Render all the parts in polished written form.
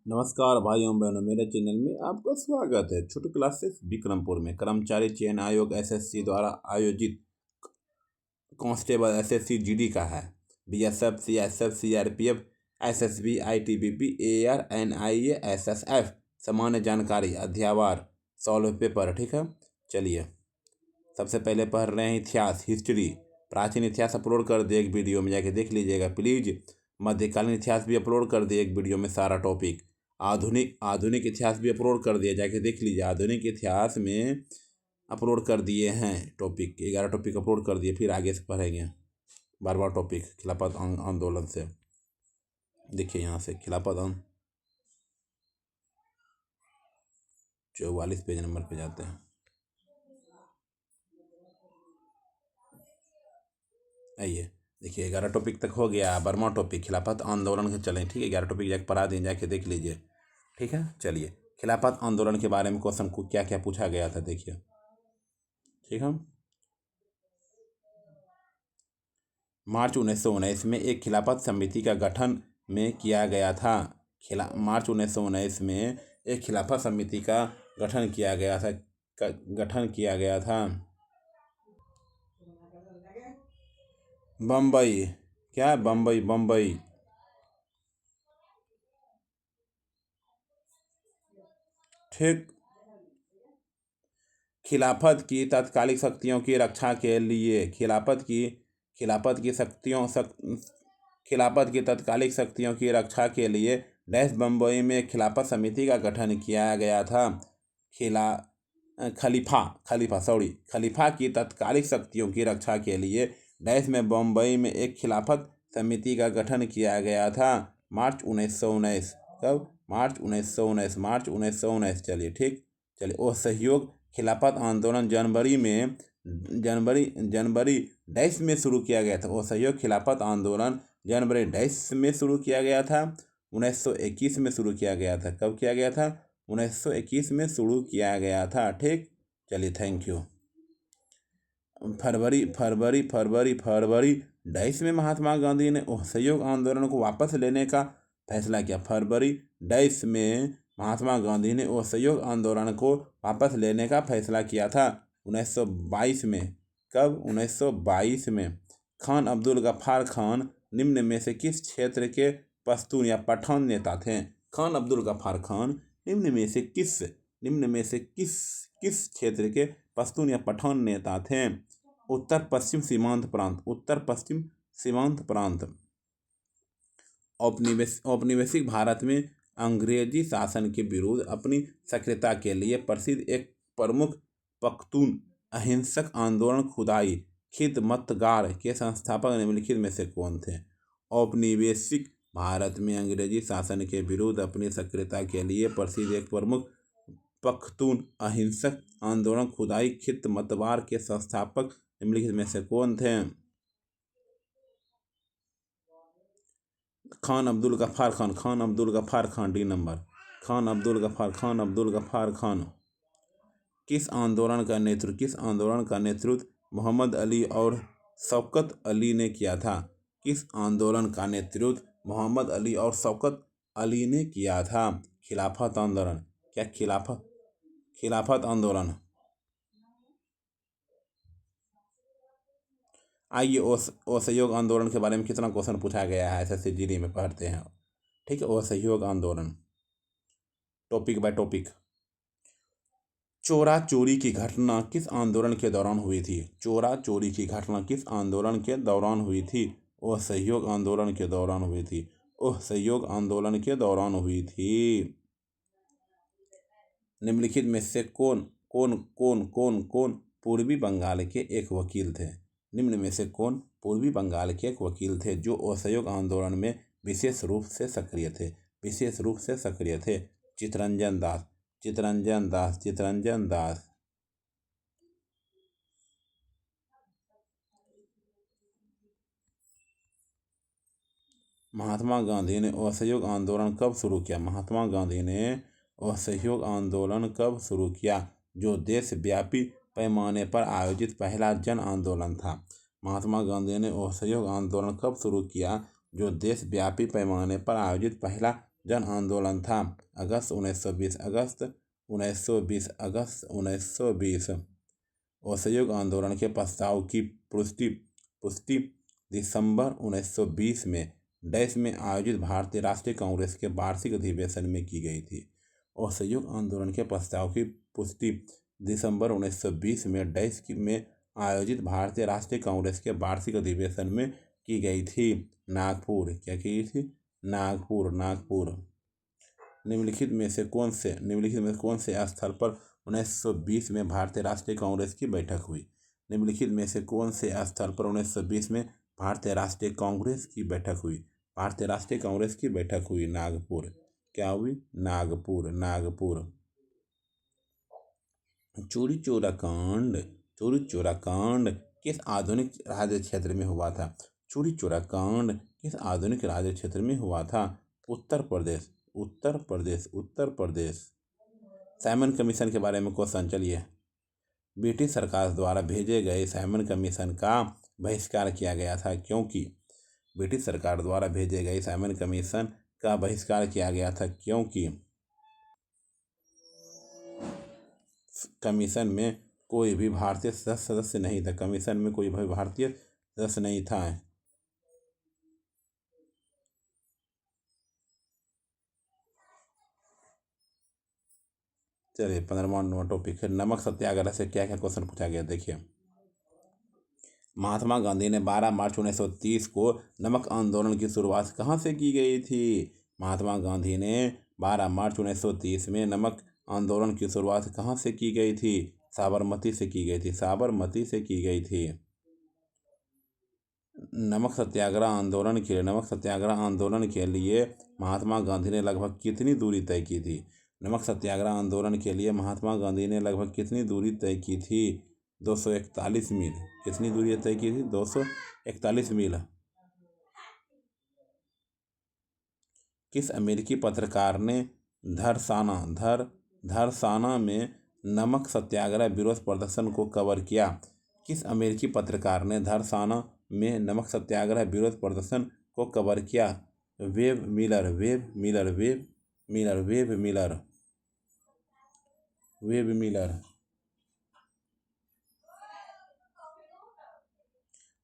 नमस्कार भाइयों बहनों, मेरे चैनल में आपका स्वागत है। छोटी क्लासेस विक्रमपुर में कर्मचारी चयन आयोग एसएससी द्वारा आयोजित कांस्टेबल एसएससी जीडी का है। BSF, CSF, CRPF, SSB, ITBP, AR, NIA, SSF. सामान्य जानकारी अध्यावार सॉल्व पेपर। ठीक है, चलिए सबसे पहले पढ़ रहे हैं इतिहास, हिस्ट्री। प्राचीन इतिहास अपलोड कर दिए एक वीडियो में, जाके देख लीजिएगा प्लीज। मध्यकालीन इतिहास भी अपलोड कर दिए एक वीडियो में सारा टॉपिक। आधुनिक इतिहास भी अपलोड कर दिया, जाके देख लीजिए। आधुनिक इतिहास में अपलोड कर दिए हैं टॉपिक, 11 टॉपिक अपलोड कर दिए। फिर आगे से पढ़ेंगे बार टॉपिक खिलाफत आंदोलन से। देखिए यहाँ से खिलाफत 44 पेज नंबर पे जाते हैं। आइए देखिए, 11 टॉपिक तक हो गया। 12वां टॉपिक खिलाफत आंदोलन के चलें। ठीक है, 11 टॉपिक जाके पढ़ा दें, जाके देख लीजिए। ठीक है, चलिए खिलाफत आंदोलन के बारे में क्वेश्चन को क्या क्या पूछा गया था देखिए। ठीक है, मार्च 1919 में एक खिलाफत समिति का गठन में किया गया था। मार्च 1919 में एक खिलाफत समिति का गठन किया गया था। बम्बई, क्या बम्बई। ठीक, खिलाफत की तात्कालिक शक्तियों की रक्षा के लिए खिलाफत की तात्कालिक शक्तियों की रक्षा के लिए बम्बई में खिलाफत समिति का गठन किया गया था। खलीफा की तात्कालिक शक्तियों की रक्षा के लिए में बम्बई में एक खिलाफत समिति का गठन किया गया था। मार्च 1919। कब? मार्च 1919। चलिए ठीक, चलिए। वो सहयोग खिलाफत आंदोलन जनवरी में शुरू किया गया था। वो सहयोग खिलाफत आंदोलन जनवरी में शुरू किया गया था। 1921 में शुरू किया गया था। कब किया गया था? 1921 में शुरू किया गया था। ठीक, चलिए, थैंक यू। फरवरी 22 में महात्मा गांधी ने असहयोग आंदोलन को वापस लेने का फैसला किया। फरवरी 22 में महात्मा गांधी ने असहयोग आंदोलन को वापस लेने का फैसला किया था। 1922 में। कब? 1922 में। खान अब्दुल गफ्फार खान निम्न में से किस क्षेत्र के पश्तून या पठान नेता थे? खान अब्दुल गफ्फार खान निम्न में से किस क्षेत्र के पश्तून या पठान नेता थे? उत्तर पश्चिम सीमांत प्रांत। औपनिवेशिक भारत में अंग्रेजी शासन के विरुद्ध अपनी सक्रियता के लिए प्रसिद्ध एक प्रमुख पख्तून अहिंसक आंदोलन खुदाई खिदमतगार के संस्थापक निम्नलिखित में से कौन थे? औपनिवेशिक भारत में अंग्रेजी शासन के विरुद्ध अपनी सक्रियता के लिए प्रसिद्ध एक प्रमुख पख्तून अहिंसक आंदोलन खुदाई खिदमतगार के संस्थापक निम्नलिखित में से कौन थे? खान अब्दुल गफ्फार खान। D number. खान अब्दुल गफ्फार खान। किस आंदोलन का नेतृत्व मोहम्मद अली और शौकत अली ने किया था? किस आंदोलन का नेतृत्व मोहम्मद अली और शौकत अली ने किया था? खिलाफत आंदोलन। क्या? खिलाफत आंदोलन। आइए असहयोग आंदोलन के बारे में कितना क्वेश्चन पूछा गया है एसएससी जीडी में, पढ़ते हैं। ठीक है, असहयोग आंदोलन टॉपिक बाय टॉपिक। चोरा चोरी की घटना किस आंदोलन के दौरान हुई थी? चोरा चोरी की घटना किस आंदोलन के दौरान हुई थी? असहयोग आंदोलन के दौरान हुई थी। असहयोग आंदोलन के दौरान हुई थी। निम्नलिखित में से कौन पूर्वी बंगाल के एक वकील थे? निम्न में से कौन पूर्वी बंगाल के एक वकील थे जो असहयोग आंदोलन में विशेष रूप से सक्रिय थे? चितरंजन दास। महात्मा गांधी ने असहयोग आंदोलन कब शुरू किया? महात्मा गांधी ने असहयोग आंदोलन कब शुरू किया? जो देशव्यापी पैमाने पर आयोजित पहला जन आंदोलन था। महात्मा गांधी ने असहयोग आंदोलन कब शुरू किया? जो देशव्यापी पैमाने पर आयोजित पहला जन आंदोलन था। अगस्त 1920 अगस्त 1920 अगस्त 1920 असहयोग आंदोलन के प्रस्ताव की पुष्टि दिसंबर 1920 में डैश में आयोजित भारतीय राष्ट्रीय कांग्रेस के वार्षिक अधिवेशन में की गई थी। असहयोग आंदोलन के प्रस्ताव की पुष्टि दिसंबर 1920 में डैश में आयोजित भारतीय राष्ट्रीय कांग्रेस के वार्षिक अधिवेशन में की गई थी। नागपुर, क्या की थी? नागपुर। निम्नलिखित में से कौन से स्थल पर 1920 में भारतीय राष्ट्रीय कांग्रेस की बैठक हुई? निम्नलिखित में से कौन से स्थल पर 1920 में भारतीय राष्ट्रीय कांग्रेस की बैठक हुई? भारतीय राष्ट्रीय कांग्रेस की बैठक हुई नागपुर। क्या हुई? नागपुर। चौरी चौरा कांड किस आधुनिक राज्य क्षेत्र में हुआ था? चौरी चौरा कांड किस आधुनिक राज्य क्षेत्र में हुआ था? उत्तर प्रदेश। साइमन कमीशन के बारे में क्वेश्चन। चलिए, ब्रिटिश सरकार द्वारा भेजे गए साइमन कमीशन का बहिष्कार किया गया था क्योंकि ब्रिटिश सरकार द्वारा भेजे गए साइमन कमीशन का बहिष्कार किया गया था क्योंकि कमीशन में कोई भी भारतीय सदस्य नहीं था। कमीशन में कोई भी भारतीय सदस्य नहीं था। चलिए, 15वां नंबर टॉपिक है नमक सत्याग्रह से क्या क्या क्वेश्चन पूछा गया। देखिए, महात्मा गांधी ने 12 मार्च 1930 को नमक आंदोलन की शुरुआत कहाँ से की गई थी? महात्मा गांधी ने 12 मार्च 1930 में नमक आंदोलन की शुरुआत कहाँ से की गई थी? साबरमती से की गई थी। नमक सत्याग्रह आंदोलन के लिए महात्मा गांधी ने लगभग कितनी दूरी तय की थी? नमक सत्याग्रह आंदोलन के लिए महात्मा गांधी ने लगभग कितनी दूरी तय की थी? 241 मील। कितनी दूरी तय की थी? 241 मील। किस अमेरिकी पत्रकार ने धरसाना में नमक सत्याग्रह विरोध प्रदर्शन को कवर किया? किस अमेरिकी पत्रकार ने धरसाना में नमक सत्याग्रह विरोध प्रदर्शन को कवर किया? Web Miller.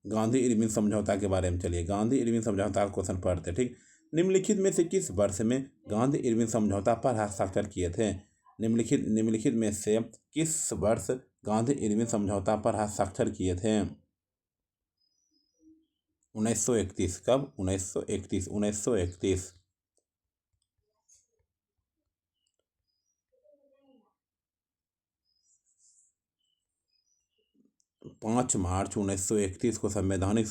गांधी इरविन समझौता के बारे में। चलिए, गांधी इरविन समझौता का क्वेश्चन पढ़ते। ठीक, निम्नलिखित में से किस वर्ष में गांधी इरविन समझौता पर हस्ताक्षर किए थे? निम्नलिखित में से किस वर्ष गांधी इरविन समझौता पर हस्ताक्षर किए थे? 1931। कब? 1931। 5 मार्च 1931 को संवैधानिक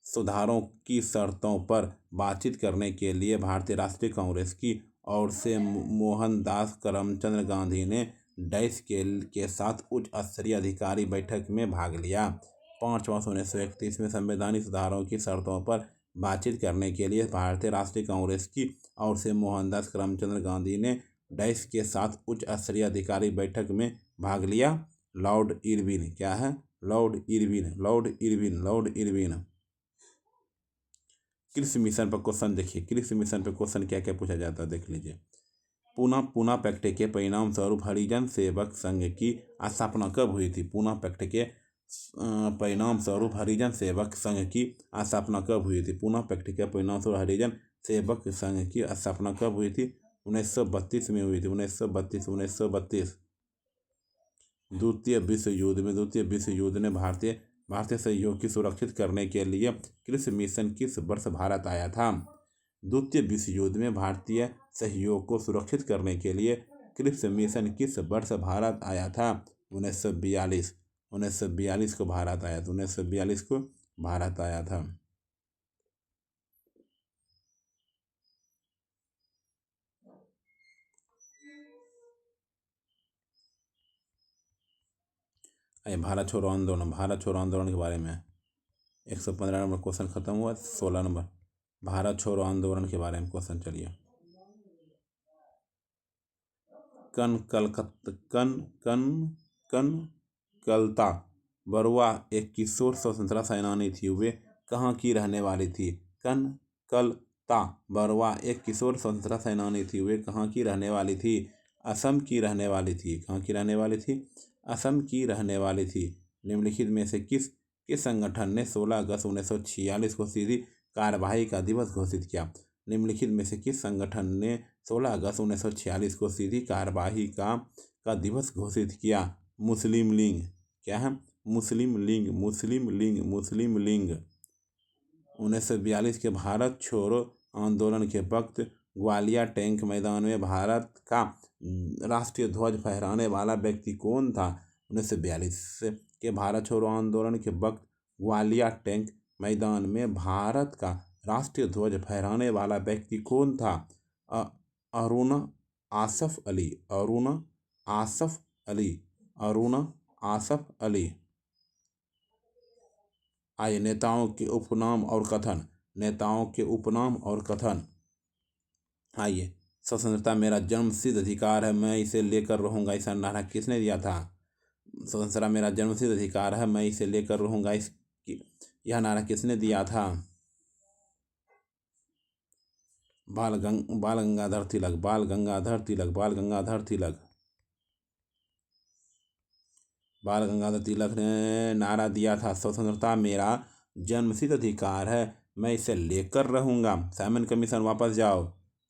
सुधारों की शर्तों पर बातचीत करने के लिए भारतीय राष्ट्रीय कांग्रेस की ओर से मोहनदास करमचंद गांधी ने डैश के साथ उच्च स्तरीय अधिकारी बैठक में भाग लिया। 5 मार्च 1931 में संवैधानिक सुधारों की शर्तों पर बातचीत करने के लिए भारतीय राष्ट्रीय कांग्रेस की ओर से मोहनदास करमचंद गांधी ने डैश के साथ उच्च स्तरीय अधिकारी बैठक में भाग लिया। Lord Irwin. क्या है? Lord Irwin. कृषि मिशन पर क्वेश्चन देखिए। कृषि मिशन पर क्वेश्चन क्या क्या पूछा जाता है, देख लीजिए। पूना पैक्ट के परिणाम स्वरूप हरिजन सेवक संघ की स्थापना कब हुई थी? पूना पैक्ट के परिणाम स्वरूप हरिजन सेवक संघ की स्थापना कब हुई थी? पूना पैक्ट के परिणाम स्वरूप हरिजन सेवक संघ की स्थापना कब हुई थी? 1932 में हुई थी। 1932। द्वितीय विश्व युद्ध में भारतीय सहयोग की सुरक्षित करने के लिए कृषि मिशन किस वर्ष भारत आया था? द्वितीय विश्व युद्ध में भारतीय सहयोग को सुरक्षित करने के लिए कृषि मिशन किस वर्ष भारत आया था? 1942। 1942 को भारत आया था। 1942 को भारत आया था। भारत छोड़ो आंदोलन के बारे में 115 नंबर क्वेश्चन खत्म हुआ। 16 नंबर भारत छोड़ो आंदोलन के बारे में क्वेश्चन। चलिए, कनकलता बरुआ एक किशोर स्वतंत्रता सेनानी थी। वे कहाँ की रहने वाली थी? बरुआ एक किशोर स्वतंत्रता सेनानी थी। वे कहाँ की रहने वाली थी? असम की रहने वाली थी। कहाँ की रहने वाली थी? असम की रहने वाली थी। निम्नलिखित में से किस किस संगठन ने 16 अगस्त 1946 को सीधी कार्यवाही का दिवस घोषित किया? निम्नलिखित में से किस संगठन ने 16 अगस्त 1946 को सीधी कार्यवाही का दिवस घोषित किया? मुस्लिम लीग। क्या है? मुस्लिम लीग। मुस्लिम लीग। मुस्लिम लीग। 1942 के भारत छोड़ो आंदोलन के वक्त ग्वालियर टैंक मैदान में भारत का राष्ट्रीय ध्वज फहराने वाला व्यक्ति कौन था? 1942 के भारत छोड़ो आंदोलन के वक्त ग्वालियर टैंक मैदान में भारत का राष्ट्रीय ध्वज फहराने वाला व्यक्ति कौन था? अरुण आसफ अली। अरुण आसफ अली। अरुण आसफ अली। आइए, नेताओं के उपनाम और कथन। नेताओं के उपनाम और कथन। आइए, स्वतंत्रता मेरा जन्मसिद्ध अधिकार है, मैं इसे लेकर रहूंगा। इसका नारा किसने दिया था? स्वतंत्रता मेरा जन्मसिद्ध अधिकार है, मैं इसे लेकर रहूंगा। यह नारा किसने दिया था? बाल गंगाधर तिलक। बाल गंगाधर तिलक। बाल गंगाधर तिलक। बाल गंगाधर तिलक ने नारा दिया था, स्वतंत्रता मेरा जन्मसिद्ध अधिकार है, मैं इसे लेकर रहूंगा। साइमन कमीशन वापस जाओ।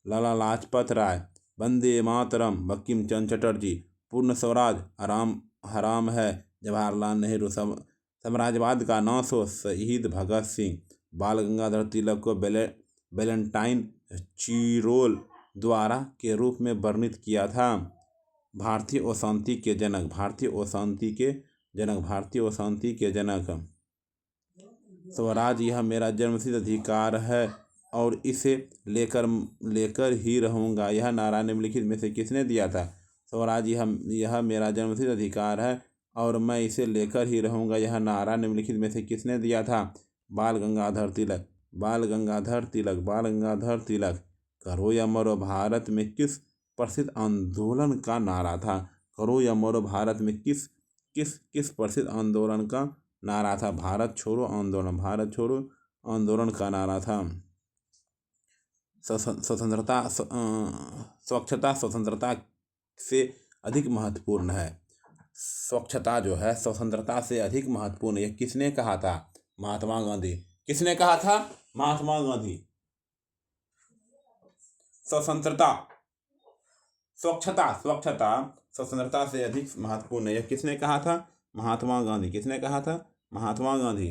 लाला लाजपत राय। वंदे मातरम। बंकिम चंद्र चटर्जी। पूर्ण स्वराज आराम हराम है। जवाहरलाल नेहरू। साम्राज्यवाद का नाश हो। शहीद भगत सिंह। बाल गंगाधर तिलक को वैलेंटाइन चिरोल द्वारा के रूप में वर्णित किया था। भारतीय अशांति के जनक। भारतीय अशांति के जनक। भारतीय अशांति के जनक। स्वराज यह मेरा जन्मसिद्ध अधिकार है और इसे लेकर ही रहूंगा। यह नारा निम्नलिखित में से किसने दिया था? स्वराज यह मेरा जन्मसिद्ध अधिकार है और मैं इसे लेकर ही रहूंगा। यह नारा निम्नलिखित में से किसने दिया था? बाल गंगाधर तिलक। बाल गंगाधर तिलक। बाल गंगाधर तिलक। करो या मरो भारत में किस प्रसिद्ध आंदोलन का नारा था? करो या मरो भारत में किस किस किस प्रसिद्ध आंदोलन का नारा था? भारत छोड़ो आंदोलन। भारत छोड़ो आंदोलन का नारा था। स्वतंत्रता स्वच्छता स्वतंत्रता से अधिक महत्वपूर्ण है। स्वच्छता जो है स्वतंत्रता से अधिक महत्वपूर्ण, यह किसने कहा था? महात्मा गांधी। किसने कहा था? महात्मा गांधी। स्वतंत्रता स्वच्छता स्वच्छता स्वतंत्रता से अधिक महत्वपूर्ण है, यह किसने कहा था? महात्मा गांधी। किसने कहा था? महात्मा गांधी।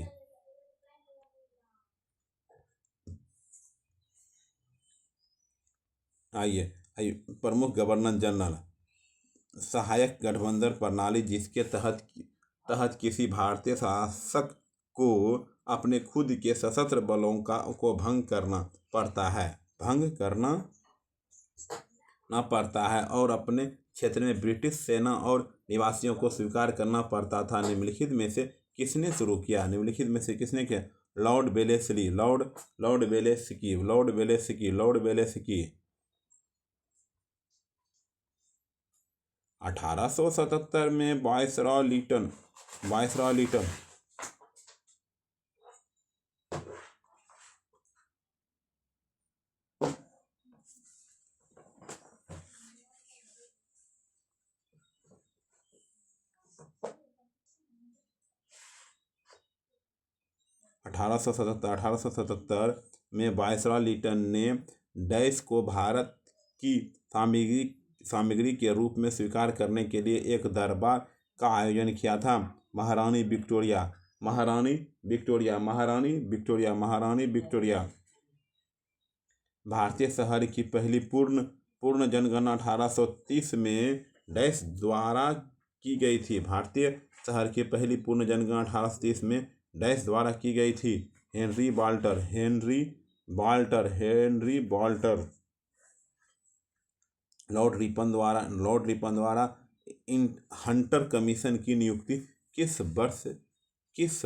आइए, प्रमुख गवर्नर जनरल। सहायक गठबंधन प्रणाली, जिसके तहत किसी भारतीय शासक को अपने खुद के सशस्त्र बलों को भंग करना पड़ता है। भंग करना ना पड़ता है और अपने क्षेत्र में ब्रिटिश सेना और निवासियों को स्वीकार करना पड़ता था। निम्नलिखित में से किसने शुरू किया? निम्नलिखित में से किसने किया? Lord Wellesley. Lord Wellesley. Lord Wellesley. Lord Wellesley. 1877 में वायसरॉय लिटन। वायसरॉय लिटन 1877 में वायसरॉय लिटन ने डैश को भारत की सामग्री के रूप में स्वीकार करने के लिए एक दरबार का आयोजन किया था। महारानी विक्टोरिया। महारानी विक्टोरिया। महारानी विक्टोरिया। महारानी विक्टोरिया। भारतीय शहर की पहली पूर्ण जनगणना 1830 में डैश द्वारा की गई थी। भारतीय शहर की पहली पूर्ण जनगणना 1830 में डैश द्वारा की गई थी। Henry Walter. Henry Walter. Henry Walter. Lord Ripon द्वारा हंटर कमीशन की नियुक्ति किस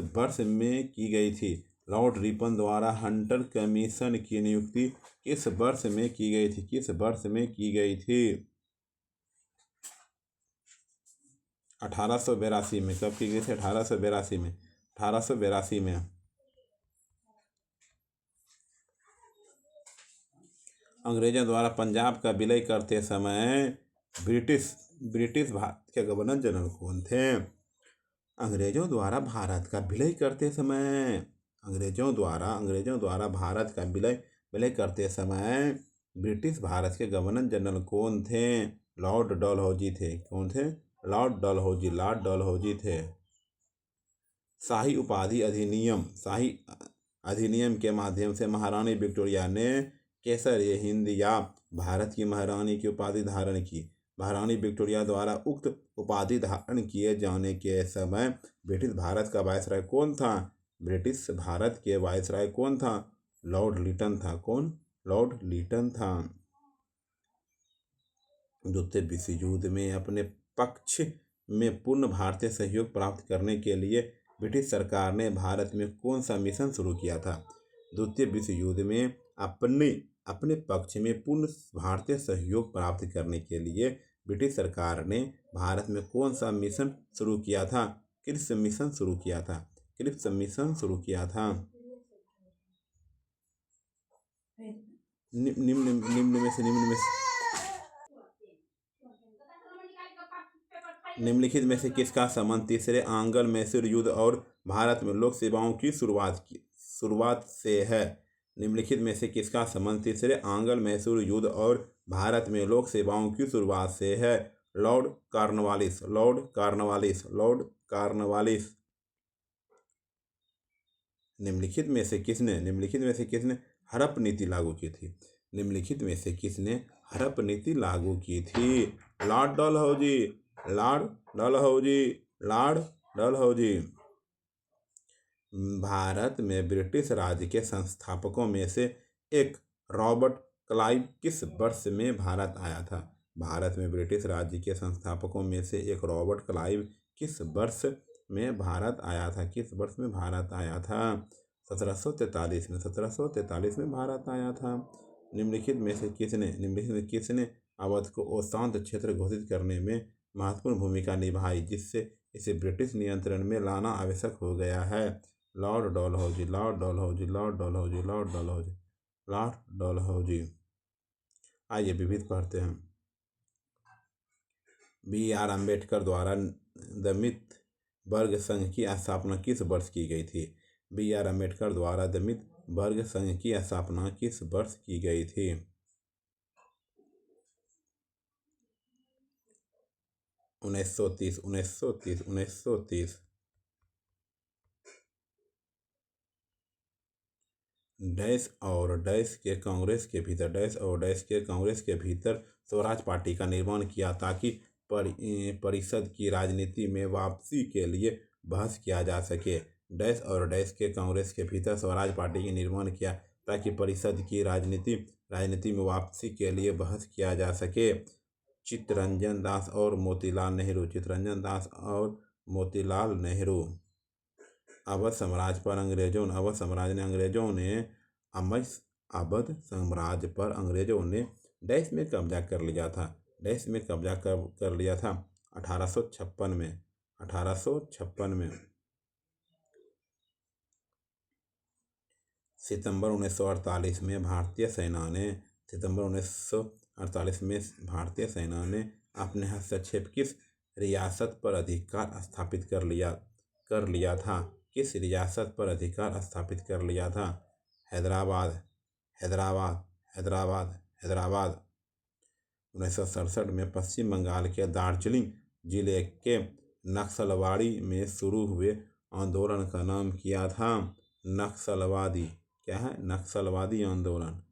वर्ष में की गई थी? लॉर्ड रिपन द्वारा हंटर कमीशन की नियुक्ति किस वर्ष में की गई थी? किस वर्ष में की गई थी? 1882 में। कब की गई थी? 1882 में। 1882 में। अंग्रेजों द्वारा पंजाब का विलय करते समय ब्रिटिश भारत के गवर्नर जनरल कौन थे? अंग्रेजों द्वारा भारत का विलय करते समय अंग्रेजों द्वारा भारत का विलय करते समय ब्रिटिश भारत के गवर्नर जनरल कौन थे? लॉर्ड डलहौजी थे। कौन थे? लॉर्ड डलहौजी थे। शाही अधिनियम के माध्यम से महारानी विक्टोरिया ने केसर-ए-हिंद या भारत की महारानी की उपाधि धारण की। महारानी विक्टोरिया द्वारा उक्त उपाधि धारण किए जाने के समय ब्रिटिश भारत का वायसराय कौन था? ब्रिटिश भारत के वायसराय कौन था? लॉर्ड लिटन था। कौन? लॉर्ड लिटन था। द्वितीय विश्व युद्ध में अपने पक्ष में पूर्ण भारतीय सहयोग प्राप्त करने के लिए ब्रिटिश सरकार ने भारत में कौन सा मिशन शुरू किया था? द्वितीय विश्व युद्ध में अपने पक्ष में पूर्ण भारतीय सहयोग प्राप्त करने के लिए ब्रिटिश सरकार ने भारत में कौन सा मिशन शुरू किया था? क्रिप्स मिशन शुरू किया था। क्रिप्स मिशन शुरू किया था। निम्नलिखित में से किसका संबंध तीसरे आंग्ल मैसूर युद्ध और भारत में लोक सेवाओं की शुरुआत से है? निम्नलिखित में से किसका संबंध तीसरे आंग्ल मैसूर युद्ध और भारत में लोक सेवाओं की शुरुआत से है? Lord Cornwallis. निम्नलिखित में से किसने हड़प नीति लागू की थी? निम्नलिखित में से किसने हड़प नीति लागू की थी? लॉर्ड डलहौजी। भारत में ब्रिटिश राज के संस्थापकों में से एक रॉबर्ट क्लाइव किस वर्ष में भारत आया था? भारत में ब्रिटिश राज्य के संस्थापकों में से एक रॉबर्ट क्लाइव किस वर्ष में भारत आया था? 1743 में भारत आया था। निम्नलिखित में किसने अवध को अशांत क्षेत्र घोषित करने में महत्वपूर्ण भूमिका निभाई, जिससे इसे ब्रिटिश नियंत्रण में लाना आवश्यक हो गया है? लॉर्ड डलहौजी। आइए विविध पढ़ते हैं। B.R. अम्बेडकर द्वारा दलित वर्ग संघ की स्थापना किस वर्ष की गई थी? B.R. अम्बेडकर द्वारा दलित वर्ग संघ की स्थापना किस वर्ष की गई थी? 1930। डैश और डैश के कांग्रेस के भीतर स्वराज पार्टी का निर्माण किया ताकि परिषद की राजनीति में वापसी के लिए बहस किया जा सके। डैश और डैश के कांग्रेस के भीतर स्वराज पार्टी का निर्माण किया ताकि परिषद की राजनीति में वापसी के लिए बहस किया जा सके। चित्तरंजन दास और मोतीलाल नेहरू। अवध साम्राज्य पर अंग्रेजों ने डैश में कब्जा कर लिया था। 1856 में। सितंबर 1948 में भारतीय सेना ने अपने हस्तक्षेप किस रियासत पर अधिकार स्थापित कर लिया था? किस रियासत पर अधिकार स्थापित कर लिया था? हैदराबाद। 1967 में पश्चिम बंगाल के दार्जिलिंग जिले के नक्सलवाड़ी में शुरू हुए आंदोलन का नाम क्या था? नक्सलवादी आंदोलन।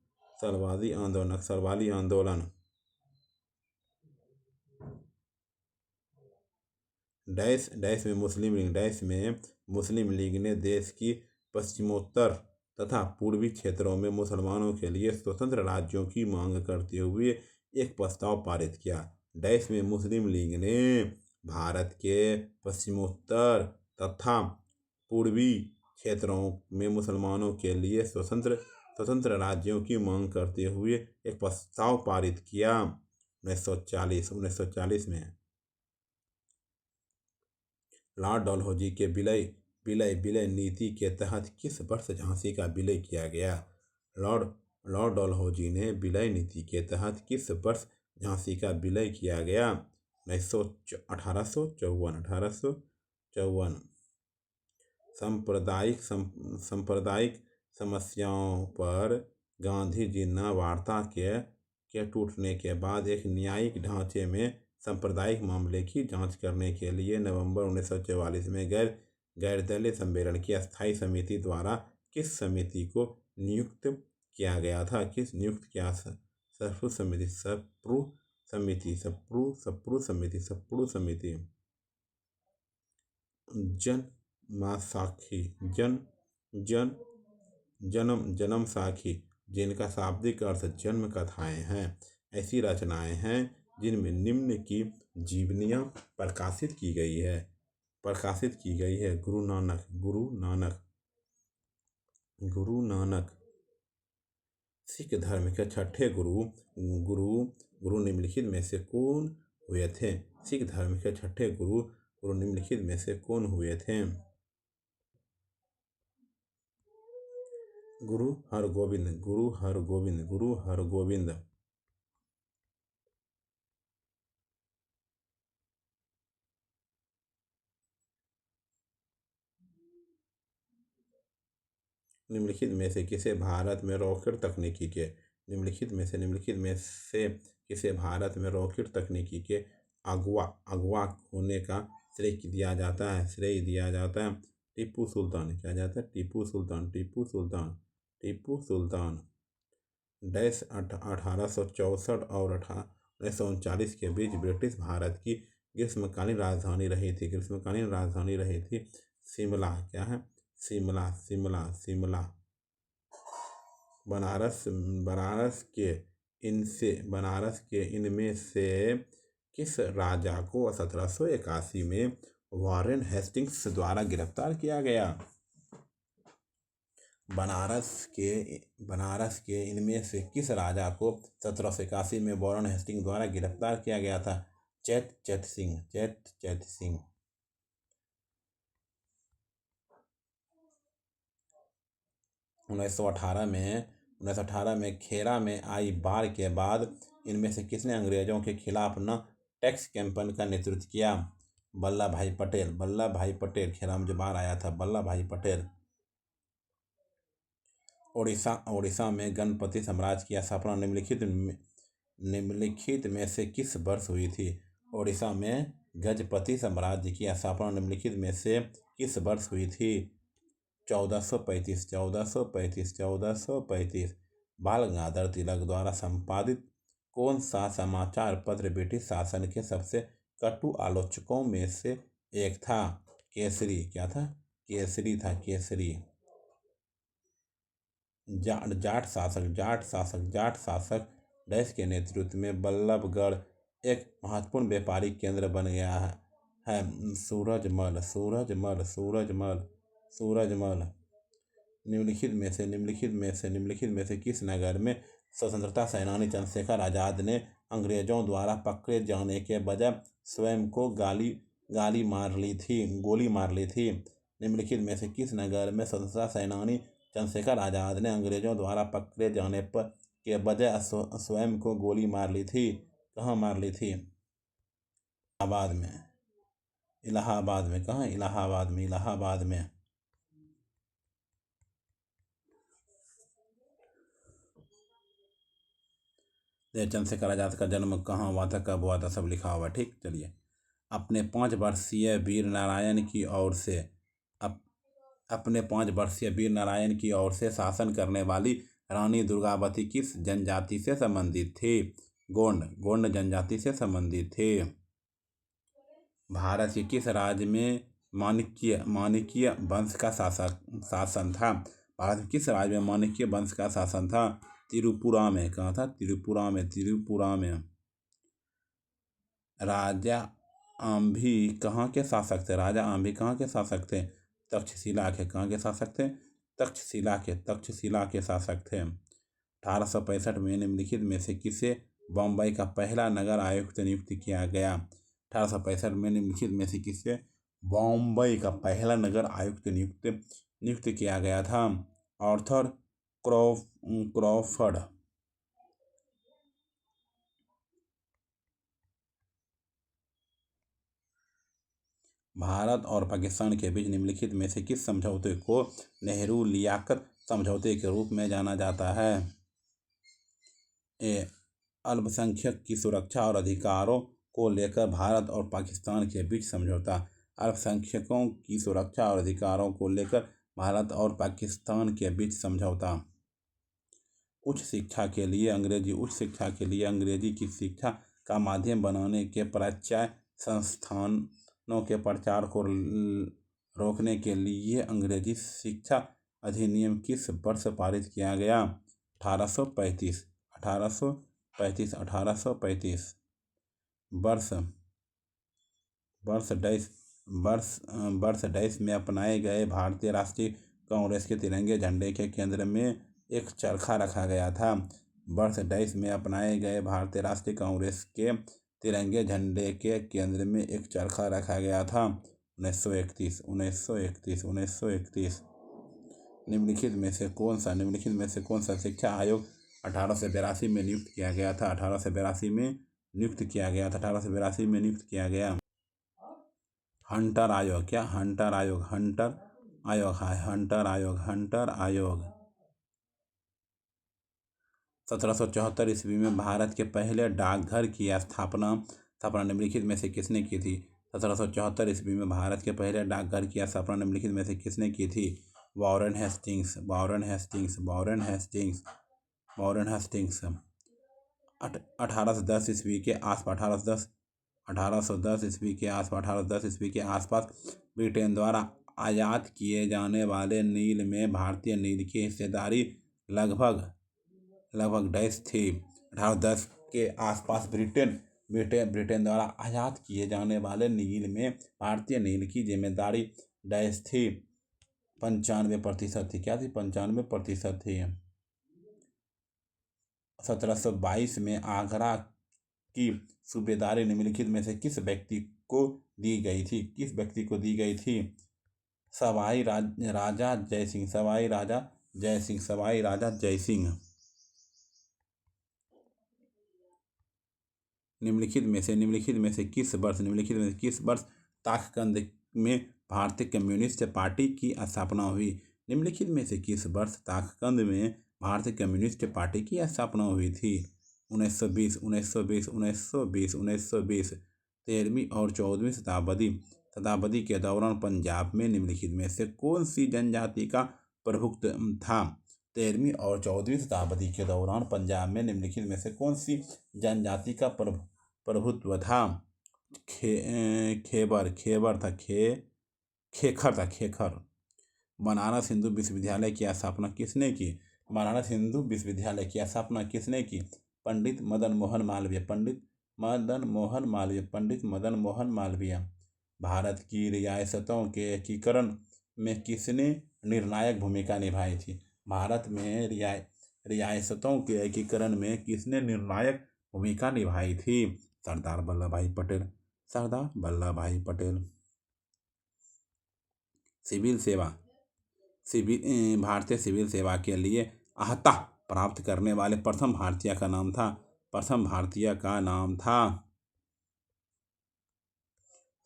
डैश में मुस्लिम लीग ने देश की पश्चिमोत्तर तथा पूर्वी क्षेत्रों में मुसलमानों के लिए स्वतंत्र राज्यों की मांग करते हुए एक प्रस्ताव पारित किया। डैश में मुस्लिम लीग ने भारत के पश्चिमोत्तर तथा पूर्वी क्षेत्रों में मुसलमानों के लिए स्वतंत्र राज्यों की मांग करते हुए एक प्रस्ताव पारित किया। 1940 में। लॉर्ड डलहौजी के विलय नीति के तहत किस वर्ष झांसी का विलय किया गया? लॉर्ड लॉर्ड डलहौजी ने विलय नीति के तहत किस वर्ष झांसी का विलय किया गया? 1854। सांप्रदायिक समस्याओं पर गांधी जी न वार्ता के टूटने के बाद एक न्यायिक ढांचे में सांप्रदायिक मामले की जांच करने के लिए नवंबर 1944 में गैरदलीय सम्मेलन की अस्थायी समिति द्वारा किस समिति को नियुक्त किया गया था? सप्रू समिति। जन्म साखी, जिनका शाब्दिक अर्थ जन्म कथाएं हैं, ऐसी रचनाएं हैं जिनमें निम्न की जीवनियां प्रकाशित की गई है। गुरु नानक सिख धर्म के छठे गुरु निम्नलिखित में से कौन हुए थे? सिख धर्म के छठे गुरु निम्नलिखित में से कौन हुए थे? गुरु हरगोविंद। निम्नलिखित में से किसे भारत में रॉकेट तकनीकी के अगुआ होने का श्रेय दिया जाता है? टीपू सुल्तान। क्या जाता है? टीपू सुल्तान। 1864 और 1939 के बीच ब्रिटिश भारत की ग्रीष्मकालीन राजधानी रही थी शिमला। क्या है? शिमला। बनारस के इनमें से किस राजा को 1781 में वॉरेन हेस्टिंग्स द्वारा गिरफ्तार किया गया? बनारस के इनमें से किस राजा को 1781 में वॉरेन हेस्टिंग्स द्वारा गिरफ्तार किया गया था? चैत सिंह। 1918 में खेरा में आई बाढ़ के बाद इनमें से किसने अंग्रेजों के खिलाफ न टैक्स कैंपेन का नेतृत्व किया? वल्लभ भाई पटेल। खेरा में जो बाढ़ आया था, वल्लभ भाई पटेल। ओडिशा में गणपति साम्राज्य की स्थापना निम्नलिखित में से किस वर्ष हुई थी? ओडिशा में गजपति साम्राज्य की स्थापना निम्नलिखित में से किस वर्ष हुई थी? 1435। बाल गंगाधर तिलक द्वारा संपादित कौन सा समाचार पत्र ब्रिटिश शासन के सबसे कटु आलोचकों में से एक था? केसरी। क्या था? केसरी। जाट शासक देश के नेतृत्व में बल्लभगढ़ एक महत्वपूर्ण व्यापारिक केंद्र बन गया है। सूरजमल। निम्नलिखित में से किस नगर में स्वतंत्रता सेनानी चंद्रशेखर आजाद ने अंग्रेजों द्वारा पकड़े जाने के बजाय स्वयं को गोली मार ली थी? निम्नलिखित में से किस नगर में स्वतंत्रता सेनानी चंद्रशेखर आजाद ने अंग्रेजों द्वारा पकड़े जाने के बजाय स्वयं को गोली मार ली थी? कहाँ मार ली थी? इलाहाबाद में। कहाँ? इलाहाबाद में। चंद्रशेखर आजाद का जन्म कहाँ हुआ था, कब हुआ था, सब लिखा हुआ। ठीक, चलिए। अपने 5 वर्षीय वीर नारायण की ओर से शासन करने वाली रानी दुर्गावती किस जनजाति से संबंधित थी? गोंड जनजाति से संबंधित थी। भारत के किस राज्य में माणिक्य वंश का शासन था? भारत में किस राज्य में माणिक्य वंश का शासन था? त्रिपुरा में। कहाँ था? त्रिपुरा में। राजा आम्भी कहाँ के शासक थे? तक्षशिला के। कहाँ के शासक थे? तक्षशिला के शासक थे। 1865 में निम्नलिखित में से किसे बम्बई का पहला नगर आयुक्त नियुक्त किया गया? 1865 में निम्नलिखित में से किसे बम्बई का पहला नगर आयुक्त नियुक्त किया गया था? Arthur Crawford. भारत और पाकिस्तान के बीच निम्नलिखित में से किस समझौते को नेहरू लियाकत समझौते के रूप में जाना जाता है? ए, अल्पसंख्यक की सुरक्षा और अधिकारों को लेकर भारत और पाकिस्तान के बीच समझौता। अल्पसंख्यकों की सुरक्षा और अधिकारों को लेकर भारत और पाकिस्तान के बीच समझौता। उच्च शिक्षा के लिए अंग्रेजी की शिक्षा का माध्यम बनाने के प्रत्यय संस्थानों के प्रचार को रोकने के लिए अंग्रेजी शिक्षा अधिनियम किस वर्ष पारित किया गया? 1835। 1835 वर्ष डैश में अपनाए गए भारतीय राष्ट्रीय कांग्रेस के तिरंगे झंडे के केंद्र में एक चरखा रखा गया था। वर्ष डैश में अपनाए गए भारतीय राष्ट्रीय कांग्रेस के तिरंगे झंडे के केंद्र में एक चरखा रखा गया था। 1931। निम्नलिखित में से कौन सा शिक्षा आयोग 1882 में नियुक्त किया गया था? 1882 में नियुक्त किया गया। हंटर आयोग। 1774 ईस्वी में भारत के पहले डाकघर की स्थापना निम्नलिखित में से किसने की थी? 1774 ईस्वी में भारत के पहले डाकघर की स्थापना निम्नलिखित में से किसने की थी? Warren Hastings. 1810 ईस्वी के आसपास ब्रिटेन द्वारा आयात किए जाने वाले नील में भारतीय नील की हिस्सेदारी लगभग डैश थी। 1810 के आसपास ब्रिटेन द्वारा आयात किए जाने वाले नील में भारतीय नील की जिम्मेदारी डैश थी? 95% थी। क्या थी? 95% थी। 1722 में आगरा की सूबेदारी निम्नलिखित में से किस व्यक्ति को दी गई थी? सवाई राजा जय सिंह। निम्नलिखित में से किस वर्ष ताशकंद में भारतीय कम्युनिस्ट पार्टी की स्थापना हुई? निम्नलिखित में से किस वर्ष ताशकंद में भारतीय कम्युनिस्ट पार्टी की स्थापना हुई थी? 1920। 13वीं और 14वीं शताब्दी के दौरान पंजाब में निम्नलिखित में से कौन सी जनजाति का प्रभुत्व था? 13वीं और 14वीं शताब्दी के दौरान पंजाब में निम्नलिखित में से कौन सी जनजाति का प्रभुत्व था? खेखर। बनारस हिंदू विश्वविद्यालय की स्थापना किसने की? पंडित मदन मोहन मालवीय। भारत की रियासतों के एकीकरण में किसने निर्णायक भूमिका निभाई थी? भारत में रियासतों के एकीकरण में किसने निर्णायक भूमिका निभाई थी? सरदार वल्लभ भाई पटेल। सिविल सेवा। भारतीय सिविल सेवा के लिए अहता प्राप्त करने वाले प्रथम भारतीय का नाम था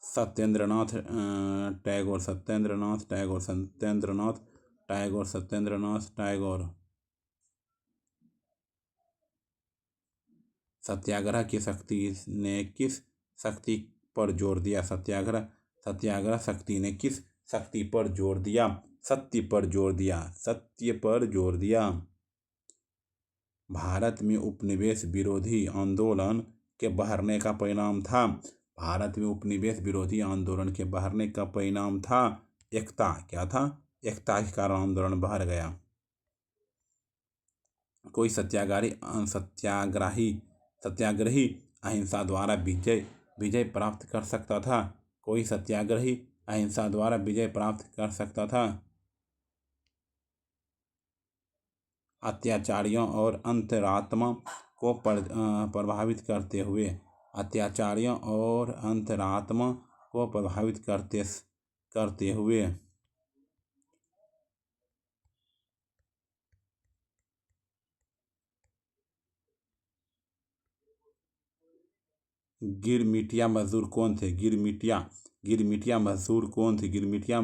सत्येंद्रनाथ टैगोर। सत्याग्रह की शक्ति ने किस शक्ति पर जोर दिया? सत्याग्रह शक्ति ने किस शक्ति पर जोर दिया? सत्य पर जोर दिया। भारत में उपनिवेश विरोधी आंदोलन के बहरने का परिणाम था एकता। क्या था? एकता के कारण आंदोलन बहर गया। कोई सत्याग्रही अहिंसा द्वारा विजय प्राप्त कर सकता था। अत्याचारियों और अंतरात्मा को प्रभावित करते हुए गिरमिटिया मजदूर कौन थे? गिरमिटिया मजदूर कौन थे? गिरमिटिया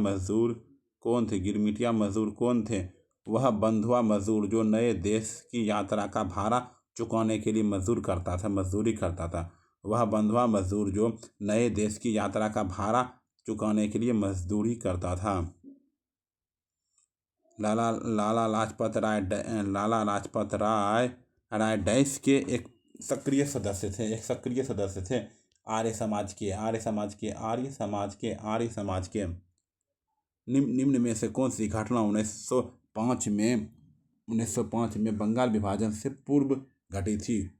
मजदूर कौन थे? वह बंधुआ मजदूर जो नए देश की यात्रा का भाड़ा चुकाने के लिए मजदूरी करता था। वह बंधुआ मजदूर जो नए देश की यात्रा का भाड़ा चुकाने के लिए मजदूरी करता था। लाला लाजपत राय डैश के एक सक्रिय सदस्य थे। आर्य समाज के निम्न में से कौन सी घटना 1905 में बंगाल विभाजन से पूर्व घटी थी?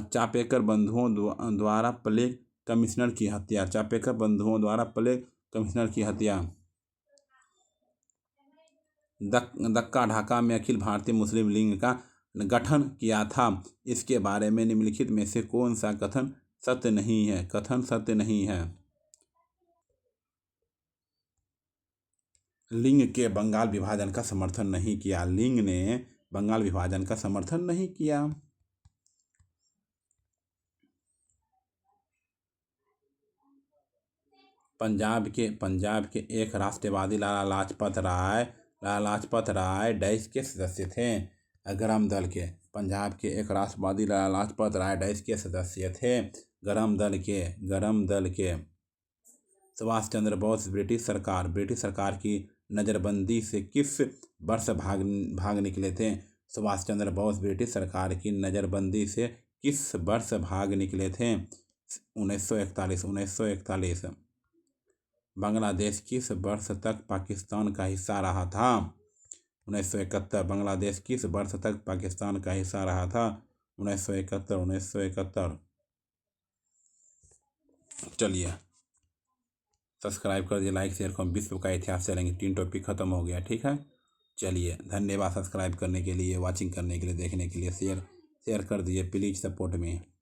चापेकर बंधुओं द्वारा प्लेग कमिश्नर की हत्या। दक्का ढाका में अखिल भारतीय मुस्लिम लीग का गठन किया था। इसके बारे में निम्नलिखित में से कौन सा कथन सत्य नहीं है? लिंग ने बंगाल विभाजन का समर्थन नहीं किया। पंजाब के एक राष्ट्रवादी लाला लाजपत राय डैश के सदस्य थे। गरम दल के पंजाब के एक राष्ट्रवादी लाला लाजपत राय डैश के सदस्य थे। गरम दल के सुभाष चंद्र बोस ब्रिटिश सरकार की नज़रबंदी से किस वर्ष भाग निकले थे? सुभाष चंद्र बोस ब्रिटिश सरकार की नज़रबंदी से किस वर्ष भाग निकले थे? 1941। बांग्लादेश किस वर्ष तक पाकिस्तान का हिस्सा रहा था? 1971। बांग्लादेश किस वर्ष तक पाकिस्तान का हिस्सा रहा था? 1971। चलिए सब्सक्राइब कर दिए, लाइक शेयर करो। विश्व का इतिहास चलेंगे, 3 टॉपिक खत्म हो गया। ठीक है, चलिए धन्यवाद सब्सक्राइब करने के लिए, वाचिंग करने के लिए, देखने के लिए। शेयर कर दीजिए प्लीज़, सपोर्ट में।